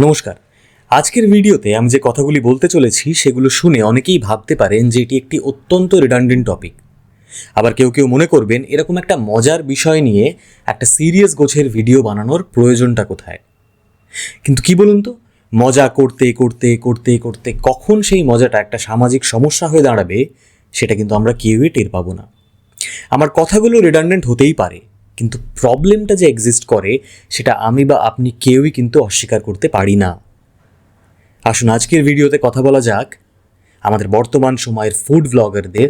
নমস্কার। আজকের ভিডিওতে আমি যে কথাগুলি বলতে চলেছি সেগুলো শুনে অনেকেই ভাবতে পারেন যে এটি একটি অত্যন্ত রিডান্ডেন্ট টপিক। আবার কেউ কেউ মনে করবেন এরকম একটা মজার বিষয় নিয়ে একটা সিরিয়াস গোছের ভিডিও বানানোর প্রয়োজনটা কোথায়। কিন্তু কি বলুন তো, মজা করতে করতে করতে করতে কখন সেই মজাটা একটা সামাজিক সমস্যা হয়ে দাঁড়াবে সেটা কিন্তু আমরা কেউই টের পাবো না। আমার কথাগুলো রিডান্ডেন্ট হতেই পারে, কিন্তু প্রবলেমটা যে এক্সিস্ট করে সেটা আমি বা আপনি কেউই কিন্তু অস্বীকার করতে পারি না। আসুন আজকের ভিডিওতে কথা বলা যাক আমাদের বর্তমান সময়ের ফুড ব্লগারদের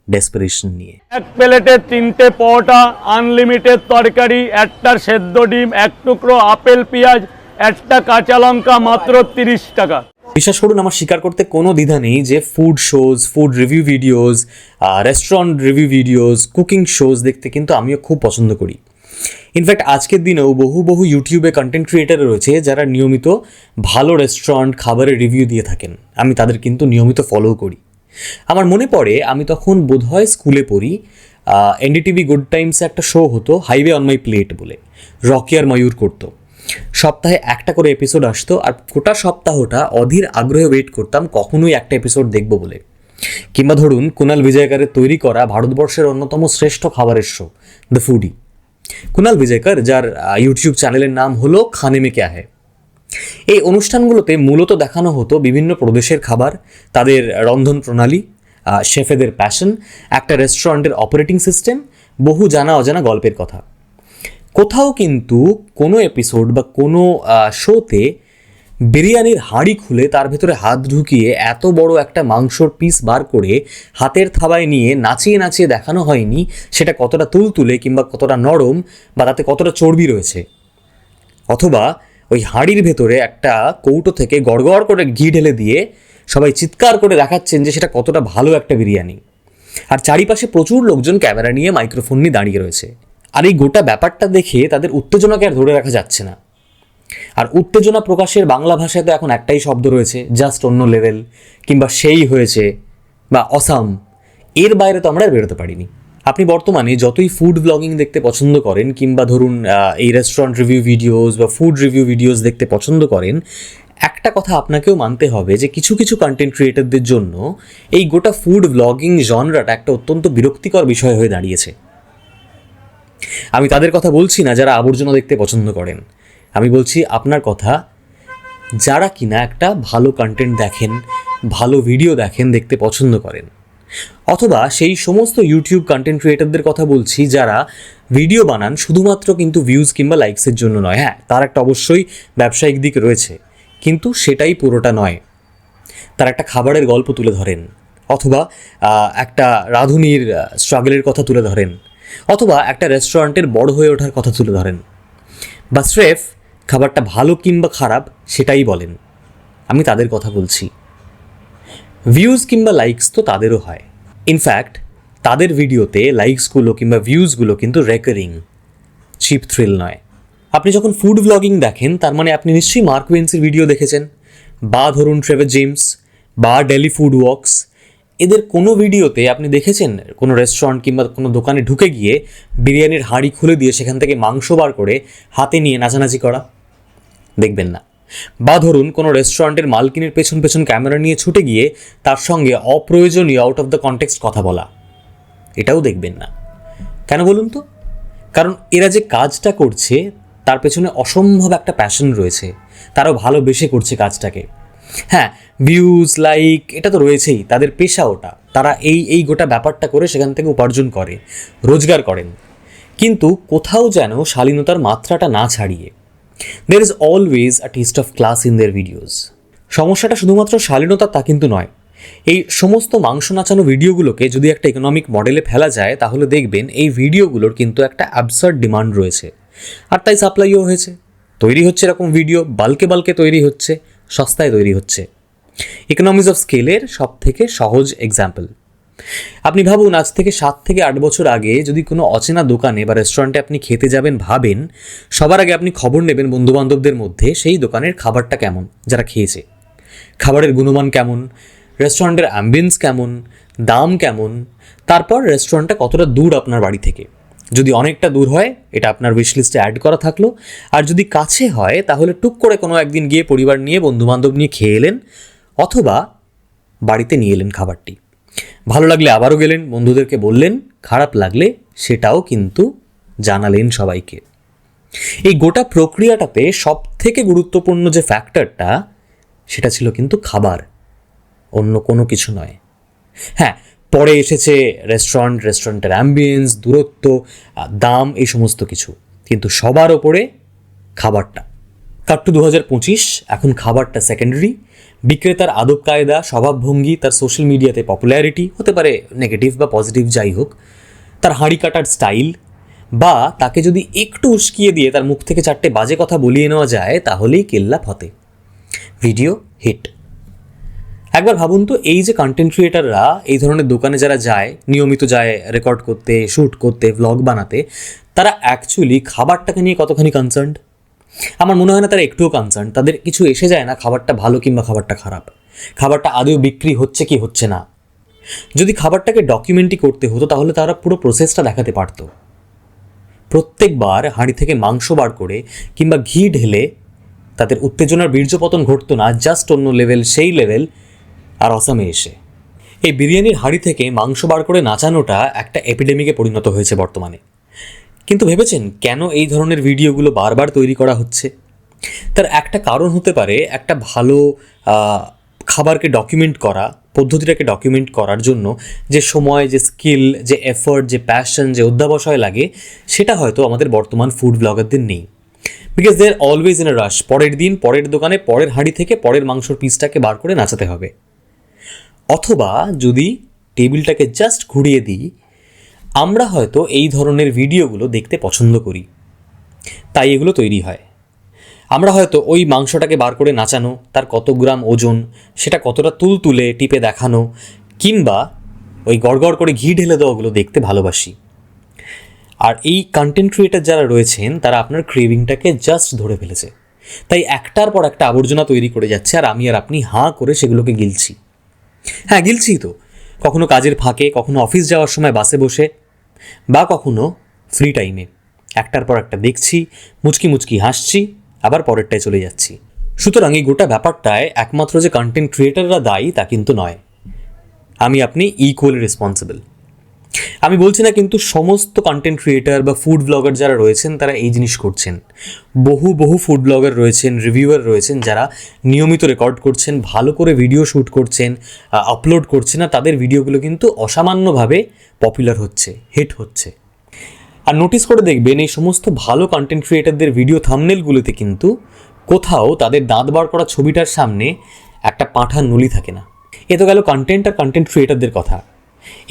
ডেসপারেশন নিয়ে। এক প্লেটে 3টে পরোটা, আনলিমিটেড তরকারি, একটা সেদ্ধ ডিম, এক টুকরো আপেল পেঁয়াজ, একটা কাঁচা লঙ্কা, মাত্র 30 টাকা। বিশ্বাস করুন, আমার স্বীকার করতে কোনো দ্বিধা নেই যে food shows, food review videos, restaurant review videos, cooking shows দেখতে কিন্তু আমিও খুব পছন্দ করি। ইনফ্যাক্ট আজকের দিনেও বহু ইউটিউবে কন্টেন্ট ক্রিয়েটার রয়েছে যারা নিয়মিত ভালো রেস্টুরেন্ট খাবারের রিভিউ দিয়ে থাকেন। আমি তাদের কিন্তু নিয়মিত ফলো করি। আমার মনে পড়ে আমি তখন বোধহয় স্কুলে পড়ি, এনডিটিভি গুড টাইমসে একটা শো হতো হাইওয়ে অন মাই প্লেট বলে, রকি আর ময়ূর করতো। সপ্তাহে একটা করে এপিসোড আসতো আর গোটা সপ্তাহটা অধীর আগ্রহে ওয়েট করতাম কখনোই একটা এপিসোড দেখবো বলে। কিংবা ধরুন কুনাল বিজয়কারের তৈরি করা ভারতবর্ষের অন্যতম শ্রেষ্ঠ খাবারের শো দ্য ফুডি। কুনাল বিজয়কার, যার ইউটিউব চ্যানেলের নাম হলো খানে মে ক্যা হ্যায়। এই অনুষ্ঠানগুলোতে মূলত দেখানো হতো বিভিন্ন প্রদেশের খাবার, তাদের রন্ধন প্রণালী, শেফেদের প্যাশন, একটা রেস্টুরেন্টের অপারেটিং সিস্টেম, বহু জানা অজানা গল্পের কথা। কোথাও কিন্তু কোনো এপিসোড বা কোনো শোতে বিরিয়ানির হাঁড়ি খুলে তার ভেতরে হাত ঢুকিয়ে এত বড় একটা মাংসর পিস বার করে হাতের থাবায় নিয়ে নাচিয়ে নাচিয়ে দেখানো হয়নি সেটা কতটা তুলতুলে কিংবা কতটা নরম বা তাতে কতটা চর্বি রয়েছে। অথবা ওই হাঁড়ির ভেতরে একটা কৌটো থেকে গড়গড় করে ঘি ঢেলে দিয়ে সবাই চিৎকার করে দেখাচ্ছেন যে সেটা কতটা ভালো একটা বিরিয়ানি, আর চারিপাশে প্রচুর লোকজন ক্যামেরা নিয়ে মাইক্রোফোন নিয়ে দাঁড়িয়ে রয়েছে। আর এই গোটা ব্যাপারটা দেখে তাদের উত্তেজনাকে আর ধরে রাখা যাচ্ছে না। আর উত্তেজনা প্রকাশের বাংলা ভাষায় তো এখন একটাই শব্দ রয়েছে, জাস্ট অন্য লেভেল কিংবা সেই হয়েছে বা অসাম। এর বাইরে তো আমরা আর বেরোতে পারিনি। আপনি বর্তমানে যতই ফুড ব্লগিং দেখতে পছন্দ করেন কিংবা ধরুন এই রেস্টুরেন্ট রিভিউ ভিডিওস বা ফুড রিভিউ ভিডিওস দেখতে পছন্দ করেন, একটা কথা আপনাকেও মানতে হবে যে কিছু কিছু কন্টেন্ট ক্রিয়েটরদের জন্য এই গোটা ফুড ব্লগিং জনরাটা একটা অত্যন্ত বিরক্তিকর বিষয় হয়ে দাঁড়িয়েছে। আমি তাদের কথা বলছি না যারা আবর্জনা দেখতে পছন্দ করেন, আমি বলছি আপনার কথা যারা কিনা একটা ভালো কন্টেন্ট দেখেন, ভালো ভিডিও দেখেন, দেখতে পছন্দ করেন। অথবা সেই সমস্ত ইউটিউব কন্টেন্ট ক্রিয়েটরদের কথা বলছি যারা ভিডিও বানান শুধুমাত্র কিন্তু ভিউজ কিংবা লাইকসের জন্য নয়। হ্যাঁ, তার একটা অবশ্যই ব্যবসায়িক দিক রয়েছে, কিন্তু সেটাই পুরোটা নয়। তার একটা খাবারের গল্প তুলে ধরেন, অথবা একটা রাঁধুনির স্ট্রাগলের কথা তুলে ধরেন, অথবা একটা রেস্টুরেন্টের বড় হয়ে ওঠার কথা তুলে ধরেন, বা স্রেফ খাবারটা ভালো কিংবা খারাপ সেটাই বলেন। আমি তাদের কথা বলছি। ভিউজ কিংবা লাইকস তো তাদেরও হয়। ইনফ্যাক্ট তাদের ভিডিওতে লাইকসগুলো কিংবা ভিউজগুলো কিন্তু রেকারিং, চিপ থ্রিল নয়। আপনি যখন ফুড ব্লগিং দেখেন তার মানে আপনি নিশ্চয়ই মার্ক ওয়েন্সের ভিডিও দেখেছেন, বা ধরুন ট্রেভার জেমস বা ডেলি ফুড ওয়ার্কস। এদের কোনো ভিডিওতে আপনি দেখেছেন কোনো রেস্টুরেন্ট কিংবা কোনো দোকানে ঢুকে গিয়ে বিরিয়ানির হাঁড়ি খুলে দিয়ে সেখান থেকে মাংস বার করে হাতে নিয়ে নাচানাচি করা? দেখবেন না। বা ধরুন কোনো রেস্টুরেন্টের মালকিনের পেছন পেছন ক্যামেরা নিয়ে ছুটে গিয়ে তার সঙ্গে অপ্রয়োজনীয় আউট অফ দ্য কনটেক্সট কথা বলা, এটাও দেখবেন না। কেন বলুন তো? কারণ এরা যে কাজটা করছে তার পেছনে অসম্ভব একটা প্যাশন রয়েছে, তারাও ভালোবেসে করছে কাজটাকে। হ্যাঁ, ভিউজ লাইক এটা তো রয়েছেই, তাদের পেশা ওটা। তারা এই গোটা ব্যাপারটা করে সেখান থেকে উপার্জন করে, রোজগার করেন। কিন্তু কোথাও যেন শালীনতার মাত্রাটা না ছাড়িয়ে there is always a taste of class in their videos. সমস্যাটা শুধুমাত্র শালীনতা তা কিন্তু নয়। এই সমস্ত মাংস নাচানো ভিডিওগুলোকে যদি একটা ইকোনমিক মডেলে ফেলা যায় তাহলে দেখবেন এই ভিডিওগুলোর কিন্তু একটা অ্যাবসার্ড ডিমান্ড রয়েছে, আর তাই সাপ্লাইও হয়েছে। তৈরি হচ্ছে এরকম ভিডিও, বাল্কে তৈরি হচ্ছে, সস্তায় তৈরি হচ্ছে। ইকোনমিজ অফ স্কেলের সব থেকে সহজ এক্সাম্পল। আপনি ভাবুন, আজ থেকে 7 থেকে 8 বছর আগে যদি কোনো অচেনা দোকানে বা রেস্টুরেন্টে আপনি খেতে যাবেন ভাবেন, সবার আগে আপনি খবর নেবেন বন্ধুবান্ধবদের মধ্যে সেই দোকানের খাবারটা কেমন, যারা খেয়েছে, খাবারের গুণমান কেমন, রেস্টুরেন্টের অ্যাম্বিয়েন্স কেমন, দাম কেমন, তারপর রেস্টুরেন্টটা কতটা দূর আপনার বাড়ি থেকে, যদি অনেকটা দূর হয় এটা আপনার উইশ লিস্টে অ্যাড করা থাকলো, আর যদি কাছে হয় তাহলে টুক করে কোনো একদিন গিয়ে পরিবার নিয়ে বন্ধুবান্ধব নিয়ে খেয়ে এলেন, অথবা বাড়িতে নিয়ে এলেন খাবারটি। ভালো লাগলে আবারও গেলেন, বন্ধুদেরকে বললেন, খারাপ লাগলে সেটাও কিন্তু জানালেন সবাইকে। এই গোটা প্রক্রিয়াটাতে সব থেকে গুরুত্বপূর্ণ যে ফ্যাক্টরটা, সেটা ছিল কিন্তু খাবার, অন্য কোনো কিছু নয়। হ্যাঁ, পরে এসেছে রেস্টুরেন্টের অ্যাম্বিয়েন্স, দূরত্ব, দাম, এই সমস্ত কিছু, কিন্তু সবার ওপরে খাবারটা। কাট টু 2025, এখন খাবারটা সেকেন্ডারি। বিক্রেতার আদব কায়দা, স্বভাবভঙ্গি, তার সোশ্যাল মিডিয়াতে পপুলারিটি, হতে পারে নেগেটিভ বা পজিটিভ যাই হোক, তার হাঁড়ি কাটার স্টাইল, বা তাকে যদি একটু উস্কিয়ে দিয়ে তার মুখ থেকে 4টে বাজে কথা বলিয়ে নেওয়া যায় তাহলেই কেল্লা ফতে, ভিডিও হিট। একবার ভাবুন তো, এই যে কন্টেন্ট ক্রিয়েটাররা এই ধরনের দোকানে যারা যায়, নিয়মিত যায় রেকর্ড করতে, শ্যুট করতে, ভ্লগ বানাতে, তারা অ্যাকচুয়ালি খাবারটাকে নিয়ে কতখানি কনসার্নড? আমার মনে হয় না তারা একটুও কনসার্ন। তাদের কিছু এসে যায় না খাবারটা ভালো কিংবা খাবারটা খারাপ, খাবারটা আদৌ বিক্রি হচ্ছে কি হচ্ছে না। যদি খাবারটাকে ডকুমেন্টই করতে হতো তাহলে তারা পুরো প্রসেসটা দেখাতে পারতো। প্রত্যেকবার হাঁড়ি থেকে মাংস বার করে কিংবা ঘি ঢেলে তাদের উত্তেজনার বীর্যপতন ঘটতো না, জাস্ট অন্য লেভেল, সেই লেভেল আর অসামে এসে। এই বিরিয়ানির হাঁড়ি থেকে মাংস বার করে নাচানোটা একটা এপিডেমিকে পরিণত হয়েছে বর্তমানে। কিন্তু ভেবেছেন কেন এই ধরনের ভিডিওগুলো বারবার তৈরি করা হচ্ছে? তার একটা কারণ হতে পারে, একটা ভালো খাবারকে ডকুমেন্ট করা, পদ্ধতিটাকে ডকুমেন্ট করার জন্য যে সময়, যে স্কিল, যে এফোর্ট, যে প্যাশন, যে অধ্যাবসায় লাগে, সেটা হয়তো আমাদের বর্তমান ফুড ব্লগারদের নেই। Because they are always in a rush. পরের দিন, পরের দোকানে, পরের হাঁড়ি থেকে পরের মাংসর পিসটাকে বার করে নাচাতে হবে। অথবা যদি টেবিলটাকে জাস্ট ঘুরিয়ে দিই, আমরা হয়তো এই ধরনের ভিডিওগুলো দেখতে পছন্দ করি, তাই এগুলো তৈরি হয়। আমরা হয়তো ওই মাংসটাকে বার করে নাচানো, তার কত গ্রাম ওজন, সেটা কতটা তুলে টিপে দেখানো, কিংবা ওই গড়গড় করে ঘি ঢেলে দেওয়াগুলো দেখতে ভালোবাসি। আর এই কন্টেন্ট ক্রিয়েটার যারা রয়েছেন তারা আপনার ক্রেভিংটাকে জাস্ট ধরে ফেলেছে, তাই একটার পর একটা আবর্জনা তৈরি করে যাচ্ছে, আর আমি আর আপনি হাঁ করে সেগুলোকে গিলছি। হ্যাঁ, গিলছি তো, কখনো কাজের ফাঁকে, কখনো অফিস যাওয়ার সময় বাসে বসে, বা কখনো ফ্রি টাইমে একটার পর একটা দেখছি, মুচকি মুচকি হাসছি, আবার পরেরটায় চলে যাচ্ছি। সুতরাং এই গোটা ব্যাপারটায় একমাত্র যে কন্টেন্ট ক্রিয়েটাররা দায়ী তা কিন্তু নয়, আমি আপনি ইকুয়ালি রেসপন্সিবল। আমি বলছি না কিন্তু সমস্ত কন্টেন্ট ক্রিয়েটার বা ফুড ব্লগার যারা রয়েছেন তারা এই জিনিস করছেন। বহু ফুড ব্লগার রয়েছেন, রিভিউয়ার রয়েছেন যারা নিয়মিত রেকর্ড করছেন, ভালো করে ভিডিও শ্যুট করছেন, আপলোড করছেন, আর তাদের ভিডিওগুলো কিন্তু অসামান্যভাবে পপুলার হচ্ছে, হিট হচ্ছে। আর নোটিস করে দেখবেন এই সমস্ত ভালো কন্টেন্ট ক্রিয়েটারদের ভিডিও থাম্বনেলগুলোতে কিন্তু কোথাও তাদের দাঁত বার করা ছবিটার সামনে একটা পাঁঠার নলি থাকে না। এ তো গেল কন্টেন্ট আর কন্টেন্ট ক্রিয়েটারদের কথা।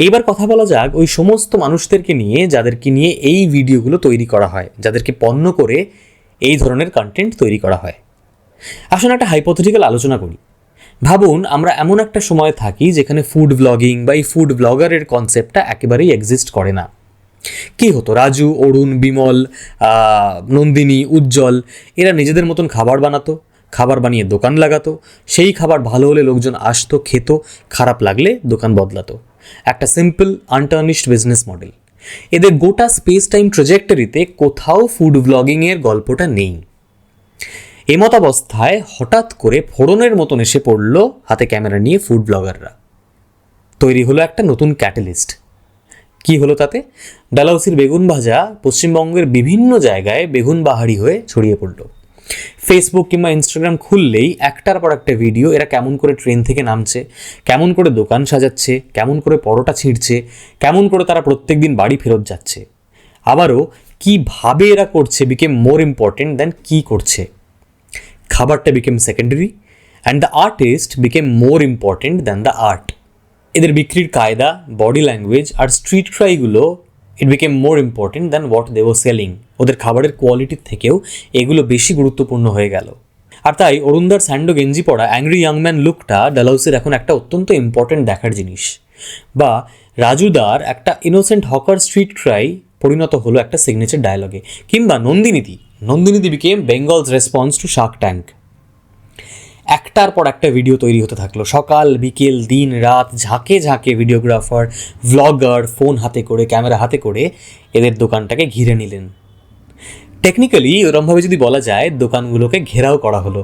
এইবার কথা বলা যাক ওই সমস্ত মানুষদেরকে নিয়ে যাদেরকে নিয়ে এই ভিডিওগুলো তৈরি করা হয়, যাদেরকে পণ্য করে এই ধরনের কন্টেন্ট তৈরি করা হয়। আসলে একটা হাইপোথেটিক্যাল আলোচনা করি। ভাবুন আমরা এমন একটা সময় থাকি যেখানে ফুড ব্লগিং বা এই ফুড ব্লগারের কনসেপ্টটা একেবারেই এক্সিস্ট করে না। কী হতো? রাজু, অরুণ, বিমল, নন্দিনী, উজ্জ্বল এরা নিজেদের মতন খাবার বানাতো, খাবার বানিয়ে দোকান লাগাতো, সেই খাবার ভালো হলে লোকজন আসতো, খেত, খারাপ লাগলে দোকান বদলাতো। একটা সিম্পল আনটার্নিশড বিজনেস মডেল। এদের গোটা স্পেস টাইম ট্র্যাজেক্টরিতে কোথাও ফুড ব্লগিংয়ের গল্পটা নেই। এমতাবস্থায় হঠাৎ করে ফোড়নের মতন এসে পড়ল হাতে ক্যামেরা নিয়ে ফুড ব্লগাররা। তৈরি হলো একটা নতুন ক্যাটালিস্ট। কি হলো তাতে? ডালহাউসির বেগুন ভাজা পশ্চিমবঙ্গের বিভিন্ন জায়গায় বেগুন বাহারি হয়ে ছড়িয়ে পড়ল। ফেসবুক কিংবা ইনস্টাগ্রাম খুললেই একটার পর একটা ভিডিও, এরা কেমন করে ট্রেন থেকে নামছে, কেমন করে দোকান সাজাচ্ছে, কেমন করে পরোটা ছিঁড়ছে, কেমন করে তারা প্রত্যেক দিন বাড়ি ফেরত যাচ্ছে। আবারও কীভাবে এরা করছে বিকেম মোর ইম্পর্টেন্ট দ্যান কী করছে। খাবারটা became secondary and the artist became more important than the art. এদের বিক্রির কায়দা, বডি ল্যাঙ্গুয়েজ আর স্ট্রিট ক্রাইগুলো it became more important than what they were selling. ওদের খাবারের কোয়ালিটির থেকেও এগুলো বেশি গুরুত্বপূর্ণ হয়ে গেল। আর তাই অরুণদার স্যান্ডো গেঞ্জি পরা অ্যাংরি ইয়াংম্যান লুকটা ডালহাউসির এখন একটা অত্যন্ত ইম্পর্টেন্ট দেখার জিনিস। বা রাজুদার একটা ইনোসেন্ট হকার স্ট্রিট ক্রাই পরিণত হলো একটা সিগনেচার ডায়লগে। কিংবা নন্দিনীদি became Bengal's response to shark tank. একটার পর একটা ভিডিও তৈরি হতে থাকলো, সকাল বিকেল দিন রাত ঝাঁকে ঝাঁকে ভিডিওগ্রাফার, ভ্লগার ফোন হাতে করে, ক্যামেরা হাতে করে এদের দোকানটাকে ঘিরে নিলেন। টেকনিক্যালি ওরমভাবে যদি বলা যায়, দোকানগুলোকে ঘেরাও করা হলো।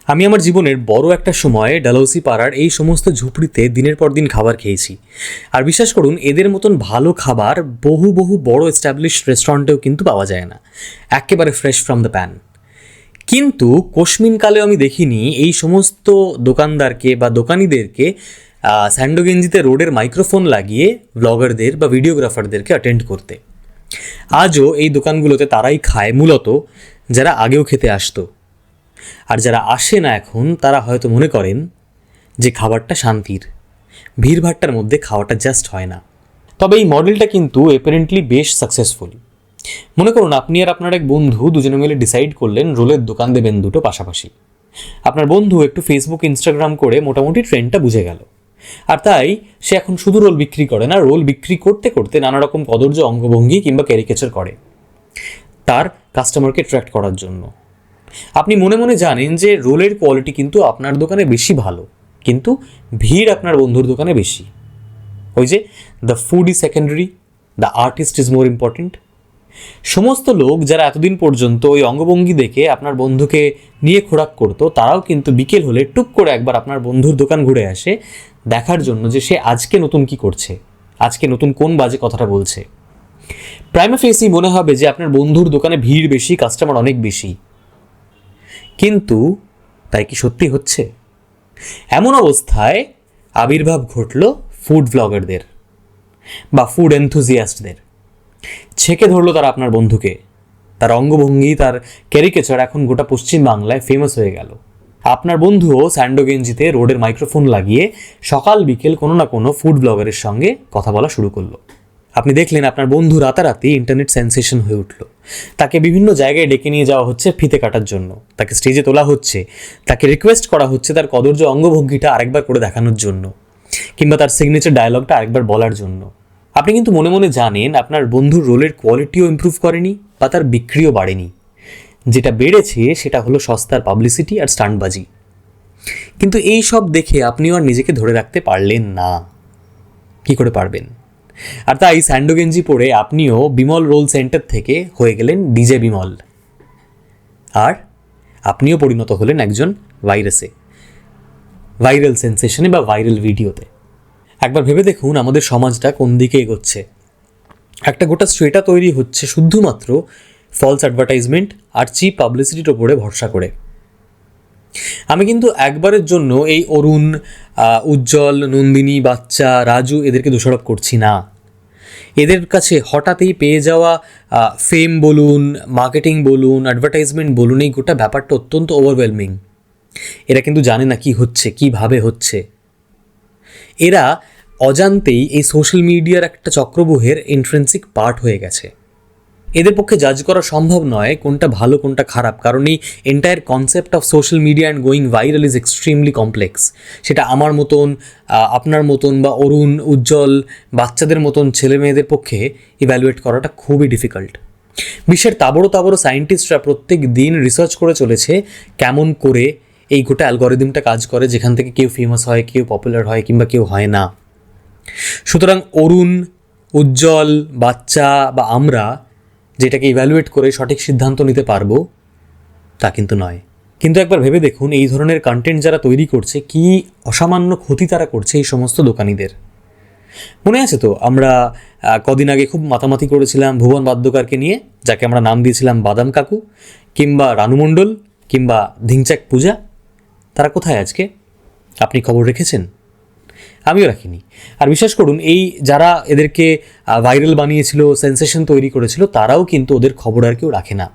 আমি আমার জীবনের বড় একটা সময়ে ডালহৌসি পাড়ার এই সমস্ত ঝুপড়িতে দিনের পর দিন খাবার খেয়েছি। আর বিশ্বাস করুন, এদের মতন ভালো খাবার বহু বহু বড় এস্টাবলিশড রেস্টুরেন্টেও কিন্তু পাওয়া যায় না, একেবারে ফ্রেশ ফ্রম দ্য প্যান। কিন্তু কোশমিনকালেও আমি দেখিনি এই সমস্ত দোকানদারকে বা দোকানিদেরকে স্যান্ডোগেঞ্জিতে রোডের মাইক্রোফোন লাগিয়ে ব্লগারদের বা ভিডিওগ্রাফারদেরকে অ্যাটেন্ড করতে। আজও এই দোকানগুলোতে তারাই খায় মূলত যারা আগেও খেতে আসতো, আর যারা আসে না এখন তারা হয়তো মনে করেন যে খাবারটা শান্তির, ভিড়ভাট্টার মধ্যে খাওয়াটা জাস্ট হয় না। তবে এই মডেলটা কিন্তু অ্যাপারেন্টলি বেশ সাকসেসফুল। মনে করুন আপনি আর আপনার এক বন্ধু দুজনে মিলে ডিসাইড করলেন রোলের দোকান দেবেন দুটো পাশাপাশি। আপনার বন্ধু একটু ফেসবুক ইনস্টাগ্রাম করে মোটামুটি ট্রেন্ডটা বুঝে গেল, আর তাই সে এখন শুধু রোল বিক্রি করে না, রোল বিক্রি করতে করতে নানা রকম কদর্য অঙ্গভঙ্গি কিংবা ক্যারিকেচার করে তার কাস্টমারকে অ্যাট্রাক্ট করার জন্য। আপনি মনে মনে জানেন যে রোলের কোয়ালিটি কিন্তু আপনার দোকানে বেশি ভালো, কিন্তু ভিড় আপনার বন্ধুর দোকানে বেশি। ওই যে the food is secondary, the artist is more important. সমস্ত লোক যারা এতদিন পর্যন্ত ওই অঙ্গভঙ্গি দেখে আপনার বন্ধুকে নিয়ে খোরাক করতো, তারাও কিন্তু বিকেল হলে টুক করে একবার আপনার বন্ধুর দোকান ঘুরে আসে দেখার জন্য যে সে আজকে নতুন কি করছে, আজকে নতুন কোন বাজে কথাটা বলছে। প্রাইমা ফেসি মনে হবে যে আপনার বন্ধুর দোকানে ভিড় বেশি, কাস্টমার অনেক বেশি, কিন্তু তাই কি সত্যি হচ্ছে? এমন অবস্থায় আবির্ভাব ঘটল ফুড ব্লগারদের বা ফুড এনথুজিয়াস্টদের। ছেঁকে ধরলো তারা আপনার বন্ধুকে, তার অঙ্গভঙ্গি, তার ক্যারিকেচার এখন গোটা পশ্চিম বাংলায় ফেমাস হয়ে গেল। আপনার বন্ধুও স্যান্ডোগেঞ্জিতে রোডের মাইক্রোফোন লাগিয়ে সকাল বিকেল কোনো না কোনো ফুড ব্লগারের সঙ্গে কথা বলা শুরু করলো। আপনি দেখলেন আপনার বন্ধু রাতারাতি ইন্টারনেট সেন্সেশন হয়ে উঠল। তাকে বিভিন্ন জায়গায় ডেকে নিয়ে যাওয়া হচ্ছে ফিতে কাটার জন্য, তাকে স্টেজে তোলা হচ্ছে, তাকে রিকোয়েস্ট করা হচ্ছে তার কদর্য অঙ্গভঙ্গিটা আরেকবার করে দেখানোর জন্য, কিংবা তার সিগনেচার ডায়লগটা আরেকবার বলার জন্য। আপনি কিন্তু মনে মনে জানেন আপনার বন্ধুর রোলের কোয়ালিটিও ইমপ্রুভ করেনি বা তার বিক্রিও বাড়েনি। যেটা বেড়েছে সেটা হলো সস্তার পাবলিসিটি আর স্টান্টবাজি। কিন্তু এই সব দেখে আপনিও আর নিজেকে ধরে রাখতে পারলেন না। কি করে পারবেন? আর তাই স্যান্ডোগেঞ্জি পরে আপনিও বিমল রোল সেন্টার থেকে হয়ে গেলেন ডিজে বিমল, আর আপনিও পরিণত হলেন একজন ভাইরাসে, ভাইরাল সেন্সেশনে বা ভাইরাল ভিডিওতে। একবার ভেবে দেখুন আমাদের সমাজটা কোন দিকে এগোচ্ছে। একটা গোটা স্ট্রেটা তৈরি হচ্ছে শুধুমাত্র ফলস অ্যাডভার্টাইজমেন্ট আর চিপ পাবলিসিটির ওপরে ভরসা করে। আমি কিন্তু একবারের জন্য এই অরুণ, উজ্জ্বল, নন্দিনী, বাচ্চা, রাজু এদেরকে দোষারোপ করছি না। এদের কাছে হঠাৎই পেয়ে যাওয়া ফেম বলুন, মার্কেটিং বলুন, অ্যাডভার্টাইজমেন্ট বলুন, এই গোটা ব্যাপারটা অত্যন্ত ওভারওয়েলমিং। এরা কিন্তু জানে না কি হচ্ছে, কীভাবে হচ্ছে। এরা অজান্তেই এই সোশ্যাল মিডিয়ার একটা চক্রব্যূহের ইন্ট্রেন্সিক পার্ট হয়ে গেছে। এদের পক্ষে জাজ করা সম্ভব নয় কোনটা ভালো কোনটা খারাপ, কারণ এই entire concept of social media and going viral is extremely complex. সেটা আমার মতন, আপনার মতন বা অরুণ, উজ্জ্বল, বাচ্চাদের মতন ছেলে মেয়েদের পক্ষে ইভ্যালুয়েট করাটা খুবই ডিফিকাল্ট। বিশ্বের তাবড়ো তাবড়ো সায়েন্টিস্টরা প্রত্যেক দিন রিসার্চ করে চলেছে কেমন করে এই গোটা অ্যালগরিদমটা কাজ করে, যেখান থেকে কেউ ফেমাস হয়, কেউ পপুলার হয় কিংবা কেউ হয় না। সুতরাং অরুণ, উজ্জ্বল, বাচ্চা বা আমরা যেটাকে ইভ্যালুয়েট করে সঠিক সিদ্ধান্ত নিতে পারবো তা কিন্তু নয়। কিন্তু একবার ভেবে দেখুন এই ধরনের কন্টেন্ট যারা তৈরি করছে কি অসামান্য ক্ষতি তারা করছে এই সমস্ত দোকানিদের। মনে আছে তো আমরা কদিন আগে খুব মাতামাতি করেছিলাম ভুবন বাদ্যকারকে নিয়ে, যাকে আমরা নাম দিয়েছিলাম বাদাম কাকু, কিংবা রানু মণ্ডল, কিংবা ধিংচাক পূজা। তারা কোথায় আজকে? আপনি খবর রেখেছেন? আমিও রাখিনি। আর বিশ্বাস করুন এই যারা এদেরকে ভাইরাল বানিয়েছিল, সেন্সেশন তৈরি করেছিল, তারাও কিন্তু ওদের খবর আর কেউ রাখে না।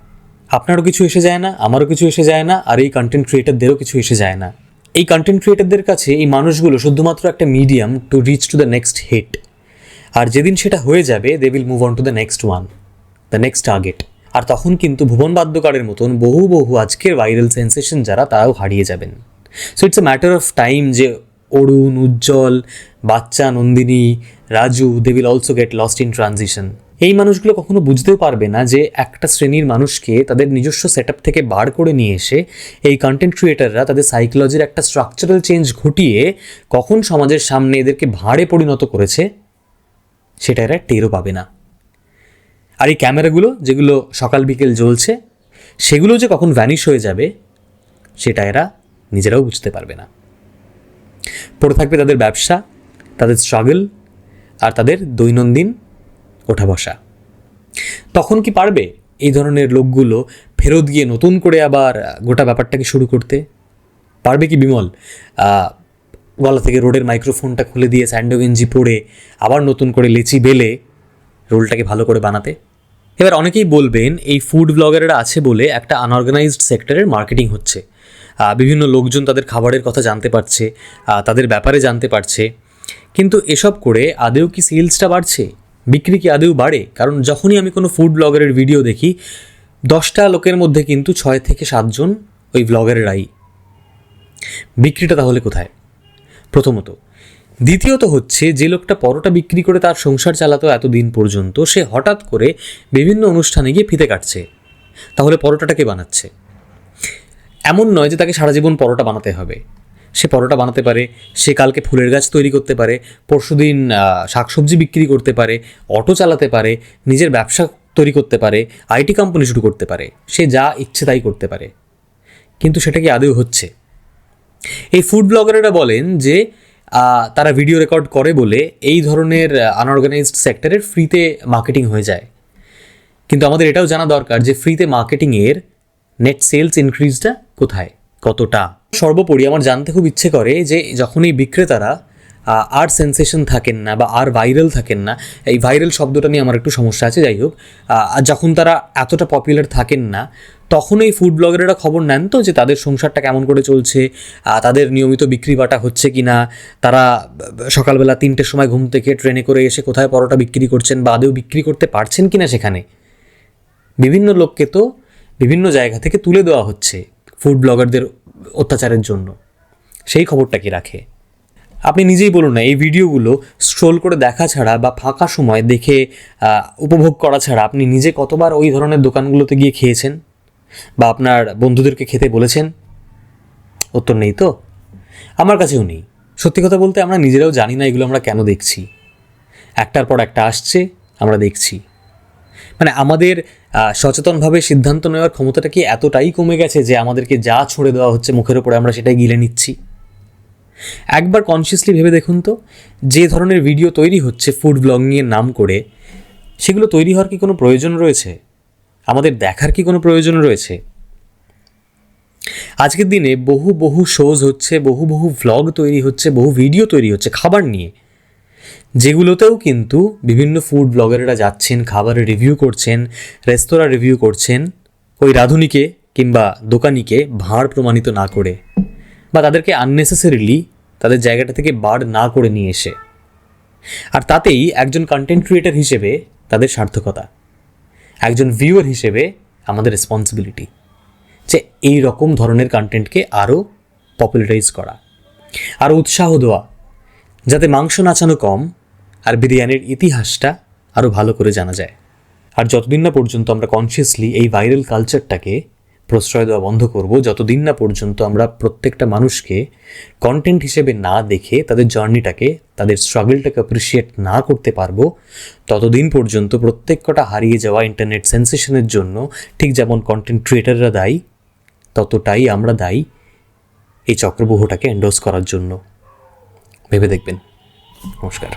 আপনারও কিছু এসে যায় না, আমারও কিছু এসে যায় না, আর এই কন্টেন্ট ক্রিয়েটারদেরও কিছু এসে যায় না। এই কন্টেন্ট ক্রিয়েটারদের কাছে এই মানুষগুলো শুধুমাত্র একটা medium to reach to the next hit. আর যেদিন সেটা হয়ে যাবে they will move on to the next one, the next target. আর তখন কিন্তু ভুবন বাদ্যকারের মতন বহু বহু আজকের ভাইরাল সেন্সেশন যারা, তারাও হারিয়ে যাবেন। So it's a matter of time যে অরুণ, উজ্জ্বল, বাচ্চা, Nandini, Raju, they will also get lost in transition. এই মানুষগুলো কখনো বুঝতেও পারবে না যে একটা শ্রেণীর মানুষকে তাদের নিজস্ব সেট আপ থেকে বার করে নিয়ে এসে এই কন্টেন্ট ক্রিয়েটাররা তাদের সাইকোলজির একটা স্ট্রাকচারাল চেঞ্জ ঘটিয়ে কখন সমাজের সামনে এদেরকে ভাঁড়ে পরিণত করেছে সেটা এরা টেরও পাবে না। আর এই ক্যামেরাগুলো যেগুলো সকাল বিকেল জ্বলছে সেগুলো যে কখন ভ্যানিশ হয়ে যাবে সেটা এরা নিজেরাও বুঝতে পারবে না। পড়ে থাকবে তাদের ব্যবসা, তাদের স্ট্রাগল আর তাদের দৈনন্দিন ওঠা বসা। তখন কি পারবে এই ধরনের লোকগুলো ফেরত গিয়ে নতুন করে আবার গোটা ব্যাপারটাকে শুরু করতে? পারবে কি বিমল গলা থেকে রোডের মাইক্রোফোনটা খুলে দিয়ে স্যান্ডো গেঞ্জি পরে আবার নতুন করে লেচি বেলে রোলটাকে ভালো করে বানাতে? এবার অনেকেই বলবেন এই ফুড ব্লগাররা আছে বলে একটা আনঅর্গানাইজড সেক্টরের মার্কেটিং হচ্ছে, বিভিন্ন লোকজন তাদের খাবারের কথা জানতে পারছে, তাদের ব্যাপারে জানতে পারছে। কিন্তু এসব করে আদেও কি সেলসটা বাড়ছে? বিক্রি কি আদেও বাড়ে? কারণ যখনই আমি কোনো ফুড ব্লগারের ভিডিও দেখি 10টা লোকের মধ্যে কিন্তু 6 থেকে 7 জন ওই ব্লগারেরাই। বিক্রিটা তাহলে কোথায়? প্রথমত। দ্বিতীয়ত হচ্ছে, যে লোকটা পরোটা বিক্রি করে তার সংসার চালাতো এতদিন পর্যন্ত, সে হঠাৎ করে বিভিন্ন অনুষ্ঠানে গিয়ে ফিতে কাটছে, তাহলে পরোটাটা কে বানাচ্ছে? এমন নয় যে তাকে সারা জীবন পরোটা বানাতে হবে। সে পরোটা বানাতে পারে, সে কালকে ফুলের গাছ তৈরি করতে পারে, পরশুদিন শাকসবজি বিক্রি করতে পারে, অটো চালাতে পারে, নিজের ব্যবসা তৈরি করতে পারে, আইটি কোম্পানি শুরু করতে পারে, সে যা ইচ্ছে তাই করতে পারে। কিন্তু সেটা কি আদৌ হচ্ছে? এই ফুড ব্লগারেরা বলেন যে তারা ভিডিও রেকর্ড করে বলে এই ধরনের আনঅর্গানাইজড সেক্টরের ফ্রিতে মার্কেটিং হয়ে যায়। কিন্তু আমাদের এটাও জানা দরকার যে ফ্রিতে মার্কেটিংয়ের নেট সেলস ইনক্রিজটা কোথায়, কতটা। সর্বোপরি আমার জানতে খুব ইচ্ছে করে যে যখন এই বিক্রেতারা আর সেন্সেশন থাকেন না বা আর ভাইরাল থাকেন না, এই ভাইরাল শব্দটা নিয়ে আমার একটু সমস্যা আছে, যাই হোক, যখন তারা এতটা পপুলার থাকেন না, তখন এই ফুড ব্লগারেরা খবর নেন তো যে তাদের সংসারটা কেমন করে চলছে, তাদের নিয়মিত বিক্রি বাটা হচ্ছে কি না, তারা সকালবেলা 3টের সময় ঘুম থেকে ট্রেনে করে এসে কোথায় পরোটা বিক্রি করছেন বা আদেও বিক্রি করতে পারছেন কি না সেখানে। বিভিন্ন লোককে তো বিভিন্ন জায়গা থেকে তুলে দেওয়া হচ্ছে ফুড ব্লগারদের অত্যাচারের জন্য, সেই খবরটা কি রাখে? আপনি নিজেই বলুন না, এই ভিডিওগুলো স্ক্রোল করে দেখা ছাড়া বা ফাঁকা সময় দেখে উপভোগ করা ছাড়া আপনি নিজে কতবার ওই ধরনের দোকানগুলোতে গিয়ে খেয়েছেন বা আপনার বন্ধুদেরকে খেতে বলেছেন? উত্তর নেই তো, আমার কাছেও নেই। সত্যি কথা বলতে আমরা নিজেরাও জানি না এগুলো আমরা কেন দেখছি। একটার পর একটা আসছে, আমরা দেখছি। মানে আমাদের সচেতনভাবে সিদ্ধান্ত নেওয়ার ক্ষমতাটা কি এতটাই কমে গেছে যে আমাদেরকে যা ছুঁড়ে দেওয়া হচ্ছে মুখের ওপরে আমরা সেটাই গিলে নিচ্ছি? একবার কনসিয়াসলি ভেবে দেখুন তো, যে ধরনের ভিডিও তৈরি হচ্ছে ফুড ব্লগিংয়ের নাম করে, সেগুলো তৈরি হওয়ার কি কোনো প্রয়োজন রয়েছে? আমাদের দেখার কি কোনো প্রয়োজন রয়েছে? আজকের দিনে বহু শোজ হচ্ছে, বহু ভ্লগ তৈরি হচ্ছে, বহু ভিডিও তৈরি হচ্ছে খাবার নিয়ে, যেগুলোতেও কিন্তু বিভিন্ন ফুড ব্লগারেরা যাচ্ছেন, খাবারের রিভিউ করছেন, রেস্তোরাঁ রিভিউ করছেন, ওই রাঁধুনিকে কিংবা দোকানিকে ভাঁড় প্রমাণিত না করে বা তাদেরকে আননেসেসারিলি তাদের জায়গাটা থেকে বার না করে নিয়ে এসে। আর তাতেই একজন কন্টেন্ট ক্রিয়েটার হিসেবে তাদের সার্থকতা, একজন ভিউয়ার হিসেবে আমাদের রেসপন্সিবিলিটি যে এই রকম ধরনের কন্টেন্টকে আরও পপুলারাইজ করা, আরও উৎসাহ দেওয়া, যাতে মাংস নাচানো কম আর বিরিয়ানির ইতিহাসটা আরও ভালো করে জানা যায়। আর যতদিন না পর্যন্ত আমরা কনসিয়াসলি এই ভাইরাল কালচারটাকে প্রশ্রয় দেওয়া বন্ধ করব, যতদিন না পর্যন্ত আমরা প্রত্যেকটা মানুষকে কন্টেন্ট হিসেবে না দেখে তাদের জার্নিটাকে, তাদের স্ট্রাগলটাকে অ্যাপ্রিসিয়েট না করতে পারবো, ততদিন পর্যন্ত প্রত্যেক কটা হারিয়ে যাওয়া ইন্টারনেট সেন্সেশনের জন্য ঠিক যেমন কন্টেন্ট ক্রিয়েটাররা দায়ী, ততটাই আমরা দায়ী এই চক্রব্যূহটাকে এন্ডোর্স করার জন্য। ভেবে দেখবেন। নমস্কার।